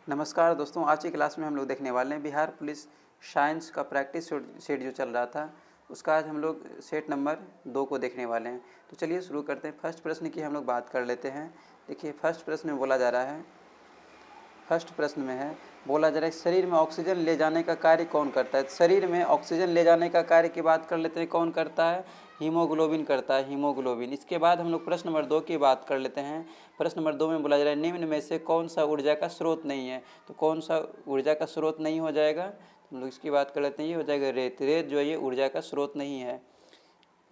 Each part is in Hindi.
नमस्कार दोस्तों, आज की क्लास में हम लोग देखने वाले हैं बिहार पुलिस साइंस का प्रैक्टिस सेट जो चल रहा था उसका आज हम लोग सेट नंबर 2 को देखने वाले हैं। तो चलिए शुरू करते हैं। फर्स्ट प्रश्न की हम लोग बात कर लेते हैं। देखिए फर्स्ट प्रश्न में बोला जा रहा है, फर्स्ट प्रश्न में है बोला जा रहा है शरीर में ऑक्सीजन ले जाने का कार्य कौन करता है। शरीर में ऑक्सीजन ले जाने का कार्य की बात कर लेते हैं, कौन करता है? हीमोग्लोबिन करता है, हीमोग्लोबिन। इसके बाद हम लोग प्रश्न नंबर 2 की बात कर लेते हैं। प्रश्न नंबर 2 में बोला जा रहा है निम्न में से कौन सा ऊर्जा का स्रोत नहीं है। तो कौन सा ऊर्जा का स्रोत नहीं हो जाएगा, तो हम लोग इसकी बात कर लेते हैं, ये हो जाएगा रेत। रेत जो है ये ऊर्जा का स्रोत नहीं है।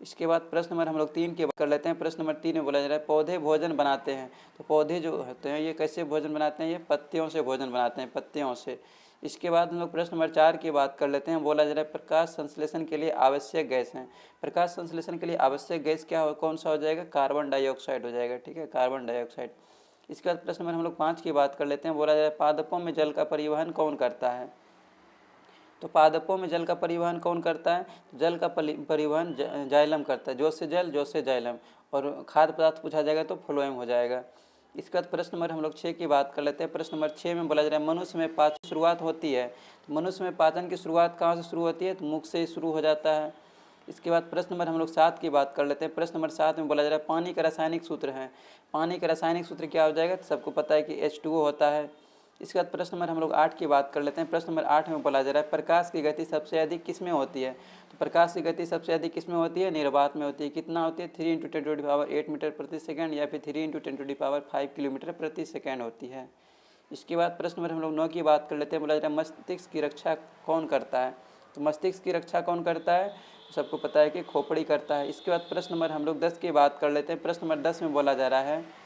इसके बाद प्रश्न नंबर हम लोग 3 की बात कर लेते हैं। प्रश्न नंबर 3 में बोला जा रहा है पौधे भोजन बनाते हैं। तो पौधे जो होते हैं ये कैसे भोजन बनाते हैं? ये पत्तियों से भोजन बनाते हैं, पत्तियों से। इसके बाद हम लोग प्रश्न नंबर 4 की बात कर लेते हैं। बोला जा रहा है प्रकाश संश्लेषण के लिए आवश्यक गैस हैं। प्रकाश संश्लेषण के लिए आवश्यक गैस क्या हो, कौन सा हो जाएगा? कार्बन डाइऑक्साइड हो जाएगा, ठीक है, कार्बन डाइऑक्साइड। इसके बाद प्रश्न नंबर हम लोग 5 की बात कर लेते हैं। बोला जा रहा है पादपों में जल का परिवहन कौन करता है। तो पादपों में जल का परिवहन कौन करता है? तो जल का परिवहन जाइलम करता है, जो से जल जो से जाइलम। और खाद्य पदार्थ पूछा जाएगा तो फ्लोएम हो जाएगा। इसके बाद प्रश्न नंबर हम लोग 6 की बात कर लेते हैं। प्रश्न नंबर 6 में बोला जा रहा है मनुष्य में पाचन की शुरुआत होती है। तो मनुष्य में पाचन की शुरुआत कहाँ से शुरू होती है? तो मुख से ही शुरू हो जाता है। इसके बाद प्रश्न नंबर हम लोग 7 की बात कर लेते हैं। प्रश्न नंबर 7 में बोला जा रहा है पानी का रासायनिक सूत्र है। पानी का रासायनिक सूत्र क्या हो जाएगा? तो सबको पता है कि H2O होता है। इसके बाद प्रश्न नंबर हम लोग 8 की बात कर लेते हैं। प्रश्न नंबर 8 में बोला जा रहा है प्रकाश की गति सबसे अधिक किस में होती है। तो प्रकाश की गति सबसे अधिक किस में होती है? निर्वात में होती है। कितना होती है? 3 × 10⁸ मीटर प्रति सेकंड या फिर 3 × 10⁵ किलोमीटर प्रति सेकंड होती है। इसके बाद प्रश्न नंबर हम लोग 9 की बात कर लेते हैं। बोला जा रहा है मस्तिष्क की रक्षा कौन करता है। तो मस्तिष्क की रक्षा कौन करता है? सबको पता है कि खोपड़ी करता है। इसके बाद प्रश्न नंबर हम लोग 10 की बात कर लेते हैं। प्रश्न नंबर 10 में बोला जा रहा है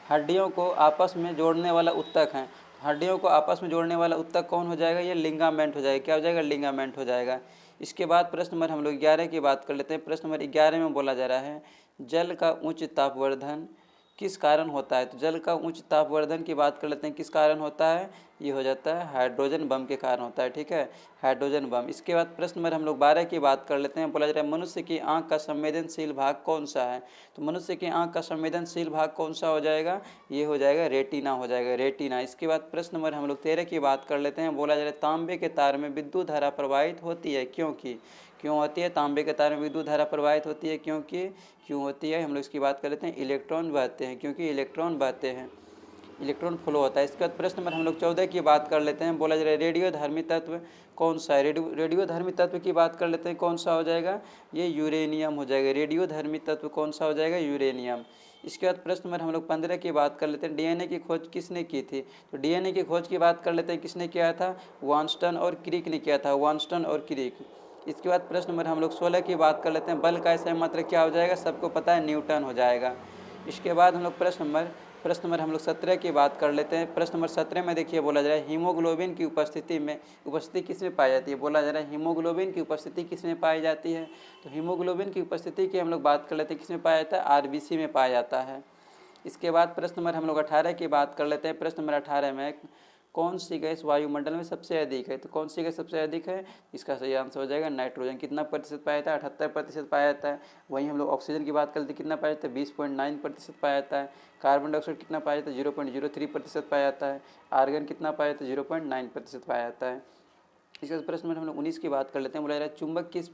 हड्डियों को आपस में जोड़ने वाला उत्तक है। हड्डियों को आपस में जोड़ने वाला उत्तक कौन हो जाएगा? ये लिंगामेंट हो जाएगा। क्या हो जाएगा? लिंगामेंट हो जाएगा। इसके बाद प्रश्न नंबर हम लोग 11 की बात कर लेते हैं। प्रश्न नंबर 11 में बोला जा रहा है जल का उच्च तापवर्धन किस कारण होता है। तो जल का उच्च तापवर्धन की बात कर लेते हैं, किस कारण होता है? ये हो जाता है हाइड्रोजन बम के कारण होता है, ठीक है, हाइड्रोजन बम। इसके बाद प्रश्न नंबर हम लोग 12 की बात कर लेते हैं। बोला जा रहा है मनुष्य की आँख का संवेदनशील भाग कौन सा है। तो मनुष्य की आँख का संवेदनशील भाग कौन सा हो जाएगा? ये हो जाएगा रेटिना हो जाएगा, रेटिना। इसके बाद प्रश्न नंबर हम लोग 13 की बात कर लेते हैं। बोला जा रहा है तांबे के तार में विद्युत धारा प्रवाहित होती है, क्योंकि क्यों होती है? तांबे के तार में विद्युत धारा प्रवाहित होती है क्योंकि क्यों होती है? हम लोग इसकी बात कर लेते हैं, इलेक्ट्रॉन बहते हैं, क्योंकि इलेक्ट्रॉन बहते हैं, इलेक्ट्रॉन फ्लो होता है। इसके बाद प्रश्न नंबर हम लोग 14 की बात कर लेते हैं। बोला जा रहा है रेडियोधर्मी तत्व कौन सा है। रेडियोधर्मी तत्व की बात कर लेते हैं, कौन सा हो जाएगा? ये यूरेनियम हो जाएगा। रेडियोधर्मी तत्व कौन सा हो जाएगा? यूरेनियम। इसके बाद प्रश्न नंबर हम लोग 15 की बात कर लेते हैं। डीएनए की खोज किसने की थी। तो डीएनए की खोज की बात कर लेते हैं, किसने किया था? वानस्टन और क्रिक ने किया था, वानस्टन और क्रिक। इसके बाद प्रश्न नंबर हम लोग 16 की बात कर लेते हैं। बल का ऐसा मात्रक क्या हो जाएगा? सबको पता है, न्यूटन हो जाएगा। इसके बाद हम लोग प्रश्न नंबर हम लोग 17 की बात कर लेते हैं। प्रश्न नंबर 17 में देखिए बोला जा रहा है हीमोग्लोबिन की उपस्थिति किस में पाई जाती है। बोला जा रहा है हीमोग्लोबिन की उपस्थिति किस में पाई जाती है। तो हीमोग्लोबिन की उपस्थिति की हम लोग बात कर लेते हैं, किस में पाया जाता है? आरबीसी में पाया जाता है। इसके बाद प्रश्न नंबर हम लोग 18 की बात कर लेते हैं। प्रश्न नंबर 18 में कौन सी गैस वायुमंडल में सबसे अधिक है। तो कौन सी गैस सबसे अधिक है? इसका सही आंसर हो जाएगा नाइट्रोजन। कितना प्रतिशत पाया जाता है? 78% पाया जाता है। वहीं हम लोग ऑक्सीजन की बात करते हैं, कितना पाया जाता है? 20.9% पाया जाता है। कार्बन डाइऑक्साइड कितना पाया जाता है? 0.03% पाया जाता है। आर्गन कितना पाया जाता है? 0.9% पाया जाता है। इसके बाद प्रश्न में हम लोग 19 की बात कर लेते हैं। बोला जा रहा है चुंबक किस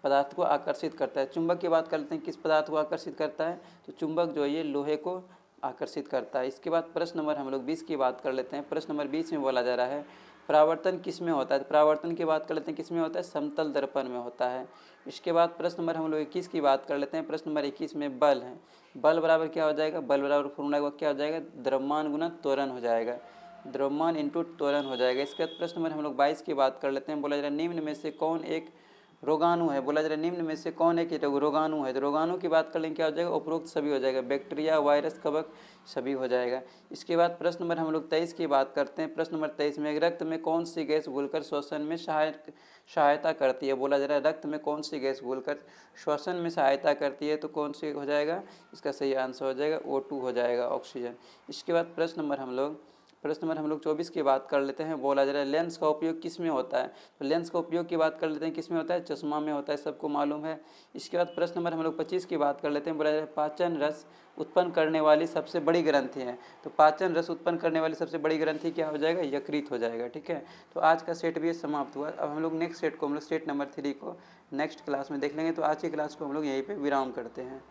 पदार्थ को आकर्षित करता है। चुंबक की बात करते हैं, किस पदार्थ को आकर्षित करता है। तो चुंबक जो है ये लोहे को आकर्षित करता है। इसके बाद प्रश्न नंबर हम लोग 20 की बात कर लेते हैं। प्रश्न नंबर 20 में बोला जा रहा है परावर्तन किस में होता है। तो परावर्तन की बात कर लेते हैं, किस में होता है? समतल दर्पण में होता है। इसके बाद प्रश्न नंबर हम लोग 21 की बात कर लेते हैं। प्रश्न नंबर 21 में बल है। बल बराबर क्या हो जाएगा? बल बराबर फॉर्मूला क्या हो जाएगा? द्रव्यमान गुना त्वरण हो जाएगा, द्रव्यमान इंटू त्वरण हो जाएगा। इसके बाद प्रश्न नंबर हम लोग 22 की बात कर लेते हैं। बोला जा रहा है निम्न में से कौन एक रोगाणु है। बोला जा रहा है निम्न में से कौन एक रोगाणु है। तो रोगाणु की बात कर लेंगे, क्या हो जाएगा? उपरोक्त सभी हो जाएगा, बैक्टीरिया, वायरस, कवक सभी हो जाएगा। इसके बाद प्रश्न नंबर हम लोग 23 की बात करते हैं। प्रश्न नंबर 23 में रक्त में कौन सी गैस घुलकर श्वसन में सहायता करती है। बोला जा रहा है रक्त में कौन सी गैस घुलकर श्वसन में सहायता करती है। तो कौन सी हो जाएगा? इसका सही आंसर हो जाएगा O2 हो जाएगा, ऑक्सीजन। इसके बाद प्रश्न नंबर हम लोग प्रश्न नंबर हम लोग 24 की बात कर लेते हैं। बोला जा रहा है लेंस का उपयोग किस में होता है। तो लेंस का उपयोग की बात कर लेते हैं, किस में होता है, चश्मा में होता है, सबको मालूम है। इसके बाद प्रश्न नंबर हम लोग 25 की बात कर लेते हैं। बोला जा रहा है पाचन रस उत्पन्न करने वाली सबसे बड़ी ग्रंथि है। तो पाचन रस उत्पन्न करने वाली सबसे बड़ी ग्रंथि क्या हो जाएगा, यकृत हो जाएगा। ठीक है, तो आज का सेट भी समाप्त हुआ। अब हम लोग नेक्स्ट सेट को, हम लोग सेट नंबर 3 को नेक्स्ट क्लास में देख लेंगे। तो आज की क्लास को हम लोग यहीं पे विराम करते हैं।